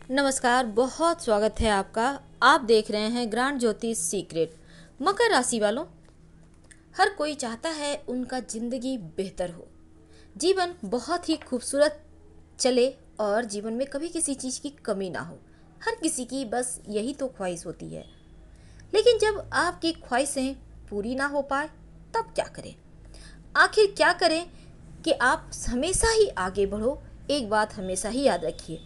नमस्कार, बहुत स्वागत है आपका। आप देख रहे हैं ग्रांड ज्योतिष सीक्रेट। मकर राशि वालों, हर कोई चाहता है उनका जिंदगी बेहतर हो, जीवन बहुत ही खूबसूरत चले और जीवन में कभी किसी चीज़ की कमी ना हो। हर किसी की बस यही तो ख्वाहिश होती है। लेकिन जब आपकी ख्वाहिशें पूरी ना हो पाए तब क्या करें? आखिर क्या करें कि आप हमेशा ही आगे बढ़ो। एक बात हमेशा ही याद रखिए,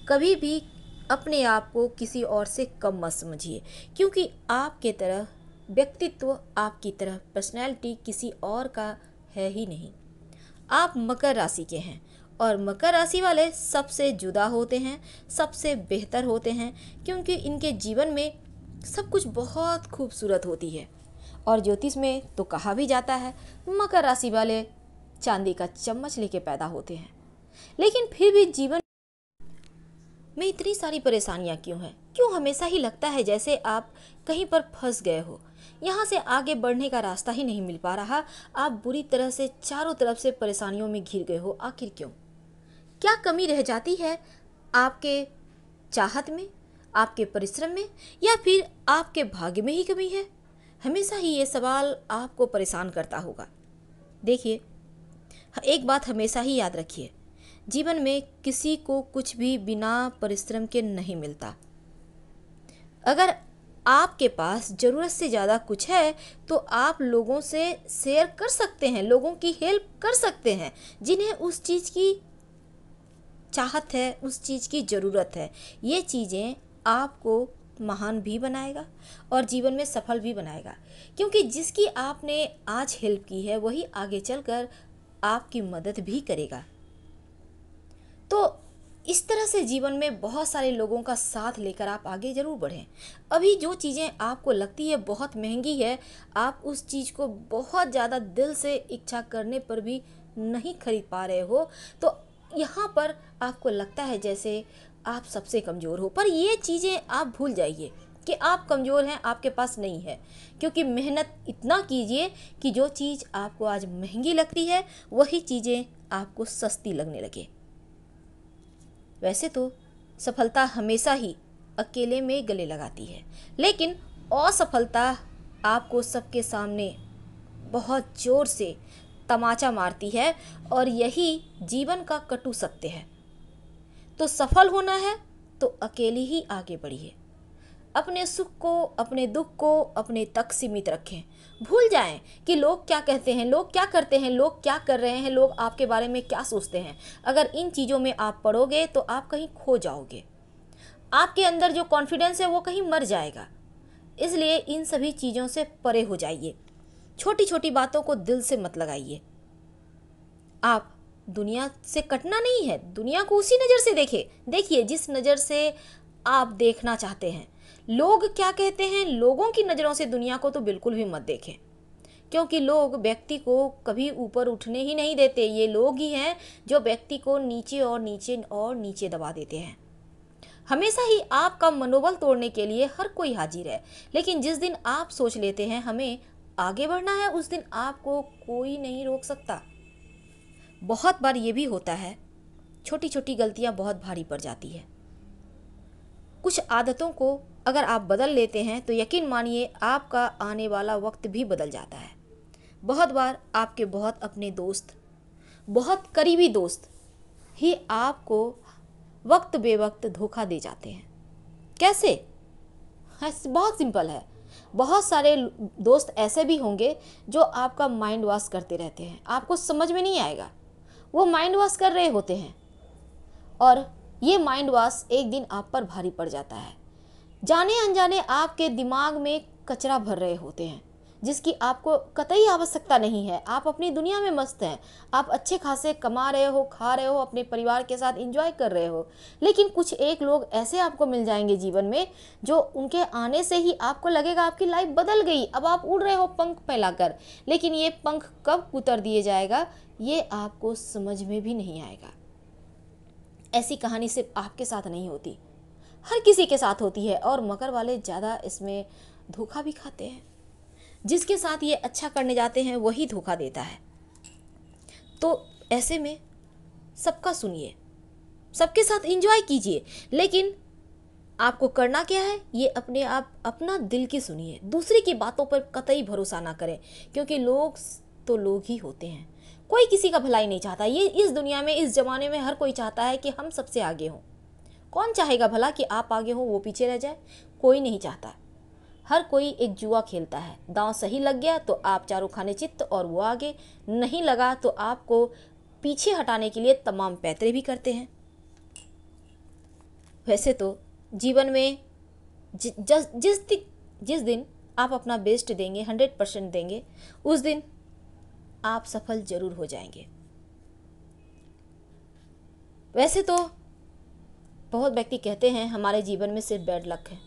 कभी भी अपने आप को किसी और से कम मत समझिए, क्योंकि आपके तरह व्यक्तित्व, आपकी तरह पर्सनैलिटी किसी और का है ही नहीं। आप मकर राशि के हैं और मकर राशि वाले सबसे जुदा होते हैं, सबसे बेहतर होते हैं, क्योंकि इनके जीवन में सब कुछ बहुत खूबसूरत होती है। और ज्योतिष में तो कहा भी जाता है, मकर राशि वाले चांदी का चम्मच लेके पैदा होते हैं। लेकिन फिर भी जीवन में इतनी सारी परेशानियां क्यों हैं? क्यों हमेशा ही लगता है जैसे आप कहीं पर फंस गए हो, यहाँ से आगे बढ़ने का रास्ता ही नहीं मिल पा रहा। आप बुरी तरह से चारों तरफ से परेशानियों में घिर गए हो। आखिर क्यों? क्या कमी रह जाती है आपके चाहत में, आपके परिश्रम में, या फिर आपके भाग्य में ही कमी है? हमेशा ही ये सवाल आपको परेशान करता होगा। देखिए, एक बात हमेशा ही याद रखिए, जीवन में किसी को कुछ भी बिना परिश्रम के नहीं मिलता। अगर आपके पास ज़रूरत से ज़्यादा कुछ है तो आप लोगों से शेयर कर सकते हैं, लोगों की हेल्प कर सकते हैं जिन्हें उस चीज़ की चाहत है, उस चीज़ की ज़रूरत है। ये चीज़ें आपको महान भी बनाएगा और जीवन में सफल भी बनाएगा, क्योंकि जिसकी आपने आज हेल्प की है वही आगे चलकर आपकी मदद भी करेगा। तो इस तरह से जीवन में बहुत सारे लोगों का साथ लेकर आप आगे ज़रूर बढ़ें। अभी जो चीज़ें आपको लगती है बहुत महंगी है, आप उस चीज़ को बहुत ज़्यादा दिल से इच्छा करने पर भी नहीं खरीद पा रहे हो, तो यहाँ पर आपको लगता है जैसे आप सबसे कमज़ोर हो। पर ये चीज़ें आप भूल जाइए कि आप कमज़ोर हैं, आपके पास नहीं है। क्योंकि मेहनत इतना कीजिए कि जो चीज़ आपको आज महंगी लगती है वही चीज़ें आपको सस्ती लगने लगे। वैसे तो सफलता हमेशा ही अकेले में गले लगाती है, लेकिन असफलता आपको सबके सामने बहुत ज़ोर से तमाचा मारती है और यही जीवन का कटु सत्य है। तो सफल होना है तो अकेले ही आगे बढ़िए। अपने सुख को, अपने दुख को अपने तक सीमित रखें। भूल जाएं कि लोग क्या कहते हैं, लोग क्या करते हैं, लोग क्या कर रहे हैं, लोग आपके बारे में क्या सोचते हैं। अगर इन चीज़ों में आप पड़ोगे तो आप कहीं खो जाओगे। आपके अंदर जो कॉन्फिडेंस है वो कहीं मर जाएगा। इसलिए इन सभी चीज़ों से परे हो जाइए। छोटी छोटी बातों को दिल से मत लगाइए। आप दुनिया से कटना नहीं है, दुनिया को उसी नज़र से देखिए जिस नज़र से आप देखना चाहते हैं। लोग क्या कहते हैं, लोगों की नज़रों से दुनिया को तो बिल्कुल भी मत देखें, क्योंकि लोग व्यक्ति को कभी ऊपर उठने ही नहीं देते। ये लोग ही हैं जो व्यक्ति को नीचे और नीचे और नीचे दबा देते हैं। हमेशा ही आपका मनोबल तोड़ने के लिए हर कोई हाजिर है, लेकिन जिस दिन आप सोच लेते हैं हमें आगे बढ़ना है, उस दिन आपको कोई नहीं रोक सकता। बहुत बार ये भी होता है, छोटी छोटी गलतियां बहुत भारी पड़ जाती है। कुछ आदतों को अगर आप बदल लेते हैं तो यकीन मानिए आपका आने वाला वक्त भी बदल जाता है। बहुत बार आपके बहुत अपने दोस्त, बहुत करीबी दोस्त ही आपको वक्त बेवक्त धोखा दे जाते हैं। कैसे? बहुत सिंपल है। बहुत सारे दोस्त ऐसे भी होंगे जो आपका माइंड वॉश करते रहते हैं, आपको समझ में नहीं आएगा वो माइंड वॉश कर रहे होते हैं, और ये माइंड वॉश एक दिन आप पर भारी पड़ जाता है। जाने अनजाने आपके दिमाग में कचरा भर रहे होते हैं जिसकी आपको कतई आवश्यकता नहीं है। आप अपनी दुनिया में मस्त हैं, आप अच्छे खासे कमा रहे हो, खा रहे हो, अपने परिवार के साथ एंजॉय कर रहे हो। लेकिन कुछ एक लोग ऐसे आपको मिल जाएंगे जीवन में जो उनके आने से ही आपको लगेगा आपकी लाइफ बदल गई। अब आप उड़ रहे हो पंख फैलाकर, लेकिन ये पंख कब उतर दिए जाएगा ये आपको समझ में भी नहीं आएगा। ऐसी कहानी सिर्फ आपके साथ नहीं होती, हर किसी के साथ होती है, और मकर वाले ज़्यादा इसमें धोखा भी खाते हैं। जिसके साथ ये अच्छा करने जाते हैं वही धोखा देता है। तो ऐसे में सबका सुनिए, सबके साथ एंजॉय कीजिए, लेकिन आपको करना क्या है, ये अपने आप अपना दिल की सुनिए, दूसरे की बातों पर कतई भरोसा ना करें, क्योंकि लोग तो लोग ही होते हैं। कोई किसी का भलाई नहीं चाहता। ये इस दुनिया में, इस जमाने में हर कोई चाहता है कि हम सबसे आगे हों। कौन चाहेगा भला कि आप आगे हो वो पीछे रह जाए? कोई नहीं चाहता। हर कोई एक जुआ खेलता है। दांव सही लग गया तो आप चारों खाने चित्त और वो आगे, नहीं लगा तो आपको पीछे हटाने के लिए तमाम पैतरे भी करते हैं। वैसे तो जीवन में जिस दिन आप अपना बेस्ट देंगे, 100% देंगे, उस दिन आप सफल जरूर हो जाएंगे। वैसे तो बहुत व्यक्ति कहते हैं हमारे जीवन में सिर्फ बैड लक है।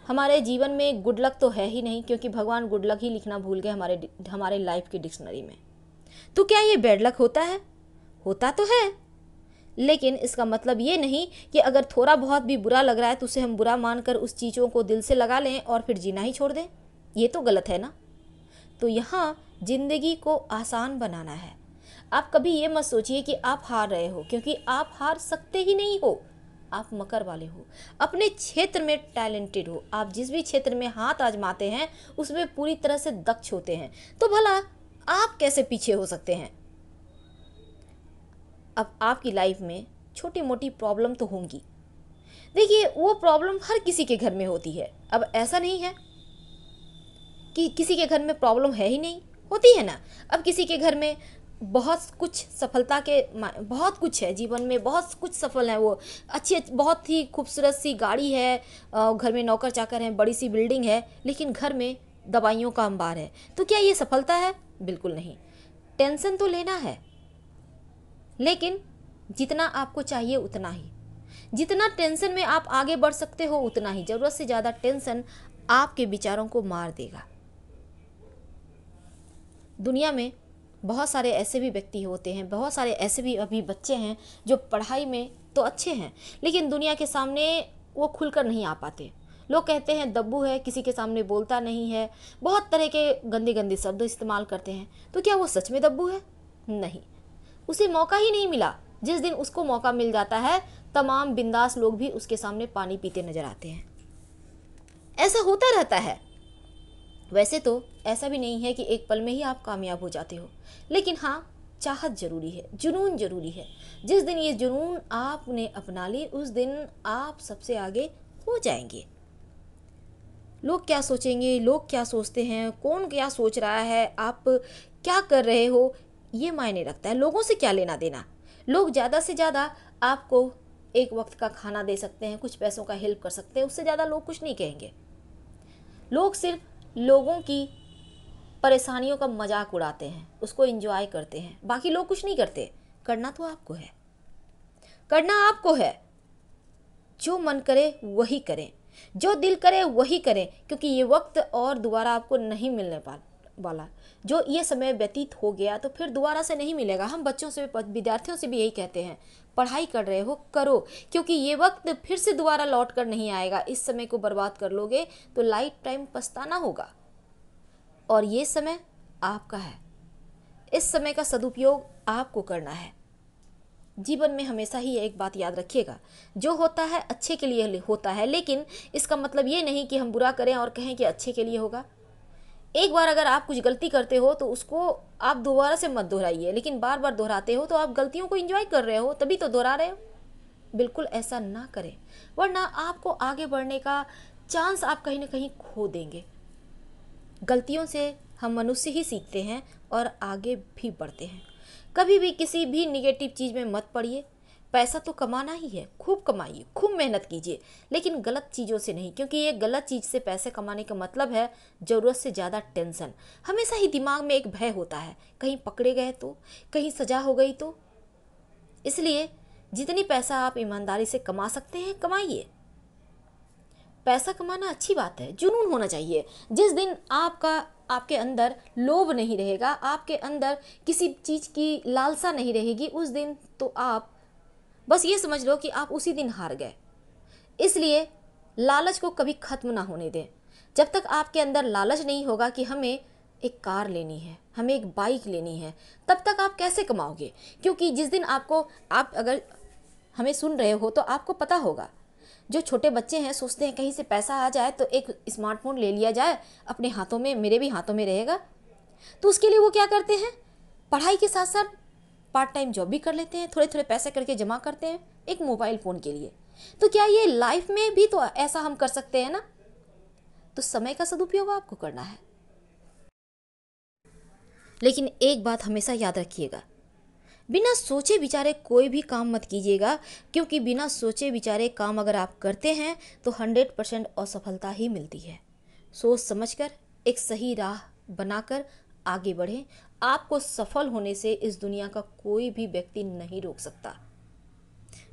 हमारे जीवन में गुड लक तो है ही नहीं, क्योंकि भगवान गुड लक ही लिखना भूल गए हमारे लाइफ की डिक्शनरी में। तो क्या ये बैड लक होता है? होता तो है, लेकिन इसका मतलब ये नहीं कि अगर थोड़ा बहुत भी बुरा लग रहा है तो उसे हम बुरा मानकर उस चीज़ों को दिल से लगा लें और फिर जीना ही छोड़ दें। ये तो गलत है ना। तो यहाँ जिंदगी को आसान बनाना है। आप कभी ये मत सोचिए कि आप हार रहे हो, क्योंकि आप हार सकते ही नहीं हो। आप मकर वाले हो, अपने क्षेत्र में टैलेंटेड हो। आप जिस भी क्षेत्र में हाथ आजमाते हैं उसमें पूरी तरह से दक्ष होते हैं। तो भला आप कैसे पीछे हो सकते हैं? अब आपकी लाइफ में छोटी मोटी प्रॉब्लम तो होंगी। देखिए, वो प्रॉब्लम हर किसी के घर में होती है। अब ऐसा नहीं है कि किसी के घर में प्रॉब्लम है ही नहीं, होती है ना। अब किसी के घर में बहुत कुछ सफलता के बहुत कुछ है, जीवन में बहुत कुछ सफल है, वो अच्छी बहुत ही खूबसूरत सी गाड़ी है, घर में नौकर चाकर हैं, बड़ी सी बिल्डिंग है, लेकिन घर में दवाइयों का अंबार है। तो क्या ये सफलता है? बिल्कुल नहीं। टेंशन तो लेना है, लेकिन जितना आपको चाहिए उतना ही। जितना टेंशन में आप आगे बढ़ सकते हो उतना ही। ज़रूरत से ज़्यादा टेंशन आपके विचारों को मार देगा। दुनिया में बहुत सारे ऐसे भी व्यक्ति होते हैं, बहुत सारे ऐसे भी अभी बच्चे हैं जो पढ़ाई में तो अच्छे हैं, लेकिन दुनिया के सामने वो खुलकर नहीं आ पाते। लोग कहते हैं दब्बू है, किसी के सामने बोलता नहीं है, बहुत तरह के गंदे गंदे शब्द इस्तेमाल करते हैं। तो क्या वो सच में दब्बू है? नहीं, उसे मौका ही नहीं मिला। जिस दिन उसको मौका मिल जाता है, तमाम बिंदास लोग भी उसके सामने पानी पीते नजर आते हैं। ऐसा होता रहता है। वैसे तो ऐसा भी नहीं है कि एक पल में ही आप कामयाब हो जाते हो, लेकिन हाँ, चाहत जरूरी है, जुनून जरूरी है। जिस दिन ये जुनून आपने अपना ली, उस दिन आप सबसे आगे हो जाएंगे। लोग क्या सोचेंगे, लोग क्या सोचते हैं, कौन क्या सोच रहा है, आप क्या कर रहे हो, ये मायने रखता है। लोगों से क्या लेना देना। लोग ज़्यादा से ज़्यादा आपको एक वक्त का खाना दे सकते हैं, कुछ पैसों का हेल्प कर सकते हैं, उससे ज़्यादा लोग कुछ नहीं कहेंगे। लोग सिर्फ लोगों की परेशानियों का मजाक उड़ाते हैं, उसको एंजॉय करते हैं, बाकी लोग कुछ नहीं करते। करना तो आपको है, करना आपको है। जो मन करे वही करें, जो दिल करे वही करें, क्योंकि ये वक्त और दोबारा आपको नहीं मिलने वाला। जो ये समय व्यतीत हो गया तो फिर दोबारा से नहीं मिलेगा। हम बच्चों से, विद्यार्थियों से भी यही कहते हैं, पढ़ाई कर रहे हो करो, क्योंकि ये वक्त फिर से दोबारा लौट कर नहीं आएगा। इस समय को बर्बाद कर लोगे तो लाइफ टाइम पछताना होगा, और ये समय आपका है। इस समय का सदुपयोग आपको करना है। जीवन में हमेशा ही एक बात याद रखिएगा, जो होता है अच्छे के लिए होता है, लेकिन इसका मतलब ये नहीं कि हम बुरा करें और कहें कि अच्छे के लिए होगा। एक बार अगर आप कुछ गलती करते हो तो उसको आप दोबारा से मत दोहराइए, लेकिन बार बार दोहराते हो तो आप गलतियों को एंजॉय कर रहे हो, तभी तो दोहरा रहे हो। बिल्कुल ऐसा ना करें, वरना आपको आगे बढ़ने का चांस आप कहीं ना कहीं खो देंगे। गलतियों से हम मनुष्य ही सीखते हैं और आगे भी बढ़ते हैं। कभी भी किसी भी निगेटिव चीज़ में मत पड़िए। पैसा तो कमाना ही है, खूब कमाइए, खूब मेहनत कीजिए, लेकिन गलत चीज़ों से नहीं, क्योंकि ये गलत चीज़ से पैसे कमाने का मतलब है ज़रूरत से ज़्यादा टेंशन। हमेशा ही दिमाग में एक भय होता है, कहीं पकड़े गए तो, कहीं सजा हो गई तो। इसलिए जितनी पैसा आप ईमानदारी से कमा सकते हैं कमाइए। पैसा कमाना अच्छी बात है, जुनून होना चाहिए। जिस दिन आपके अंदर लोभ नहीं रहेगा, आपके अंदर किसी चीज़ की लालसा नहीं रहेगी, उस दिन तो आप बस ये समझ लो कि आप उसी दिन हार गए। इसलिए लालच को कभी खत्म ना होने दें। जब तक आपके अंदर लालच नहीं होगा कि हमें एक कार लेनी है, हमें एक बाइक लेनी है, तब तक आप कैसे कमाओगे? क्योंकि जिस दिन आप अगर हमें सुन रहे हो तो आपको पता होगा, जो छोटे बच्चे हैं सोचते हैं कहीं से पैसा आ जाए तो एक स्मार्टफोन ले लिया जाए अपने हाथों में, मेरे भी हाथों में रहेगा। तो उसके लिए वो क्या करते हैं, पढ़ाई के साथ साथ पार्ट टाइम जॉब भी कर लेते हैं, थोड़े थोड़े पैसे करके जमा करते हैं एक मोबाइल फ़ोन के लिए। तो क्या ये लाइफ में भी तो ऐसा हम कर सकते हैं ना? तो समय का सदुपयोग आपको करना है, लेकिन एक बात हमेशा याद रखिएगा, बिना सोचे विचारे कोई भी काम मत कीजिएगा, क्योंकि बिना सोचे विचारे काम अगर आप करते हैं तो 100% असफलता ही मिलती है। सोच समझकर एक सही राह बनाकर आगे बढ़ें। आपको सफल होने से इस दुनिया का कोई भी व्यक्ति नहीं रोक सकता।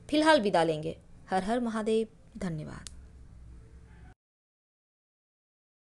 फिलहाल विदा लेंगे। हर हर महादेव। धन्यवाद।